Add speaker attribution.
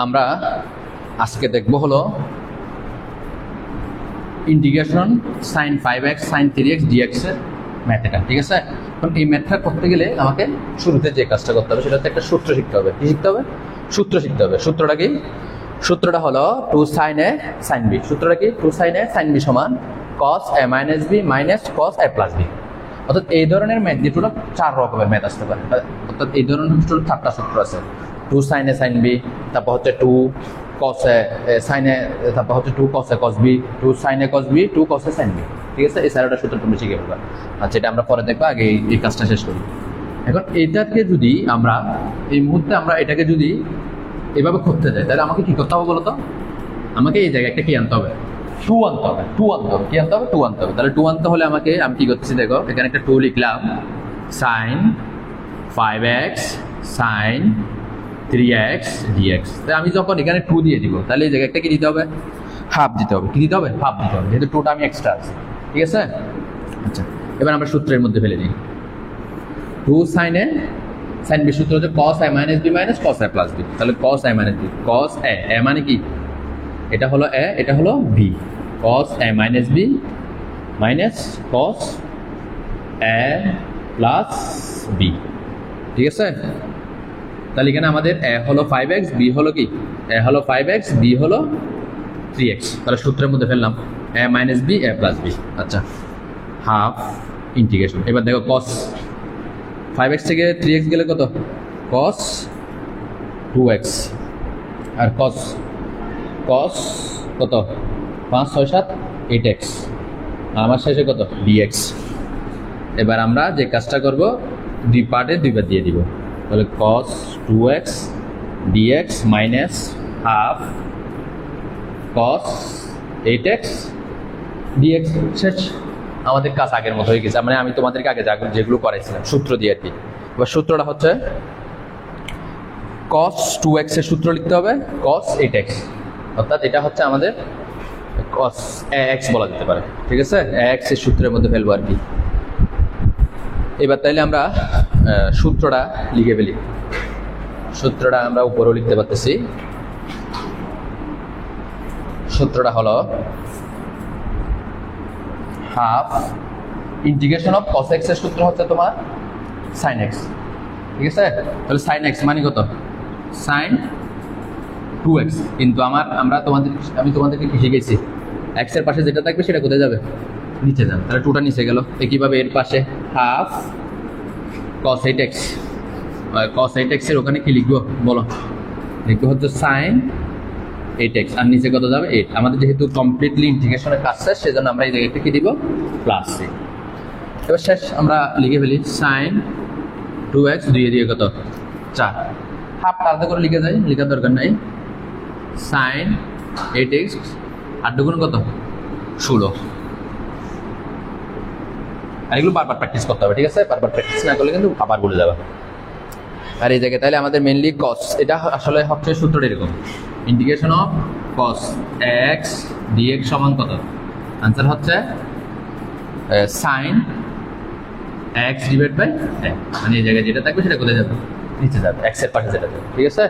Speaker 1: আমরা আজকে দেখব হলো integration sin 5x sin 3x dx এর ম্যাথটা, ঠিক আছে। এখন এই ম্যাথটা করতে গেলে আমাকে শুরুতে যে কাজটা করতে হবে সেটা হচ্ছে একটা সূত্র শিখতে হবে। কি শিখতে হবে? সূত্র শিখতে হবে। সূত্রটা কি? সূত্রটা হলো 2 sin a sin b। সূত্রটা কি? 2 sin a sin b সমান cos a minus b minus cos a plus b। অর্থাৎ এই ধরনের ম্যাথ দিয়ে টোটাল 4 রকমের ম্যাথ আসতে পারে। অর্থাৎ এই ধরনের টোটাল 4টা সূত্র আছে। 2 sin a sin b, তারপর হচ্ছে 2 cos a sin a, তারপর হচ্ছে 2 cos a cos b, 2 sin a cos b, 2 cos a sin b, ঠিক আছে। এই 4টা সূত্র তুমি শিখে ফেলবা। আচ্ছা, এটা আমরা পরে দেখবো, আগে এই কাজটা শেষ করি। এখন এইটাকে যদি আমরা এই মুহূর্তে আমরা এটাকে যদি এভাবে করতে যাই তাহলে আমাকে কি করতে হবে বলো তো? আমাকে এই জায়গায় একটা কি আনতে হবে? 2 আনতে হবে। 2 আনতে হবে। কি আনতে হবে? 2 আনতে হবে। তাহলে 2 আনতে হলে আমাকে আমি কি করতেছি দেখো, এখানে একটা 2 লিখলাম, sin 5x sin 3x dx। তাই আমি যখন এখানে 2 দিয়ে দিব তাহলে এই জায়গায় একটা কি দিতে হবে? হাফ দিতে হবে। কি দিতে হবে? হাফ দিতে হবে, যেহেতু 2টা আমি এক্সট্রা আছে, ঠিক আছে। আচ্ছা, এবার আমরা সূত্রের মধ্যে ফেলে দিই। 2 sin a sin b সূত্র হচ্ছে cos a minus b minus cos a plus b। তাহলে cos a minus b, cos a, a মানে কি? এটা হলো a, এটা হলো b, cos a minus b minus cos a plus b, ঠিক আছে। তাহলে এখানে আমাদের a হলো 5x, b হলো কি? a হলো 5x, b হলো 3x। তাহলে সূত্রের মধ্যে ফেললাম a minus b a plus b। আচ্ছা, হাফ ইন্টিগ্রেশন। এবার দেখো cos 5x থেকে 3x গেলে কত? cos 2x আর cos কত? 5 6 7 8x, আর আমার শেষে কত? dx। এবার আমরা যে কাজটা করব, দুই পার্টে দুইবার দিয়ে দিব। তাহলে cos 2x dx minus half cos 8x dx। শেষ। আমাদের কাজ আগের মতো হয়ে গেছে। মানে আমি তোমাদেরকে আগে যেগুলো করাইছিলাম সূত্র দিয়ে আর কি। এবার সূত্রটা হচ্ছে cos 2x এর সূত্র লিখতে হবে cos 8x, অর্থাৎ এটা হচ্ছে আমাদের cos ax বলা যেতে পারে, ঠিক আছে। ax এর সূত্রের মধ্যে ফেলবো আর কি। এবার তাইলে আমরা সূত্রটা লিখে ফেলি। সূত্রটা আমরা উপরেও লিখতে পারতেছি। সূত্রটা হলো half integration of cos x এর সূত্র হচ্ছে তোমার sin x, ঠিক আছে। তাহলে sin x মানে কত? sin 2x। কিন্তু আমি তোমাদেরকে কি শিখেছি? x এর পাশে যেটা থাকবে সেটা কোথায় যাবে? নিচে যাবে। তাহলে 2টা নিচে গেল। একইভাবে এর পাশে half cos 8x, cos 8x এর ওখানে কি লিখবো বলো? লিখবো হচ্ছে sin 8x, আর নিচে কত যাবে? 8। আমাদের যেহেতু কমপ্লিটলি ইন্টিগ্রেশনের কাজ শেষ, সেজন্য আমরা এই জায়গাটা কি দিব? Plus c। এবার শেষ, আমরা লিখে ফেলি sin 2x, দিয়ে কত? 4। হাফ আলাদা করে লিখে যাই, লেখার দরকার নাই। sin 8x 8 দুগুণ কত? 16। আর এগুলো বারবার প্র্যাকটিস করতে হবে, ঠিক আছে। বারবার প্র্যাকটিস না করলে কিন্তু আবার ভুলে যাবে। আর এই জায়গায় তাহলে আমাদের মেনলি cos, এটা আসলে হচ্ছে সূত্রটা এরকম, integration of cos x dx সমান কত? আনসার হচ্ছে sin x divide by x। মানে এই জায়গায় যেটা থাকবে সেটা কোথায় যাবে? নিচে যাবে, x এর পাশে যেটা যাবে, ঠিক আছে।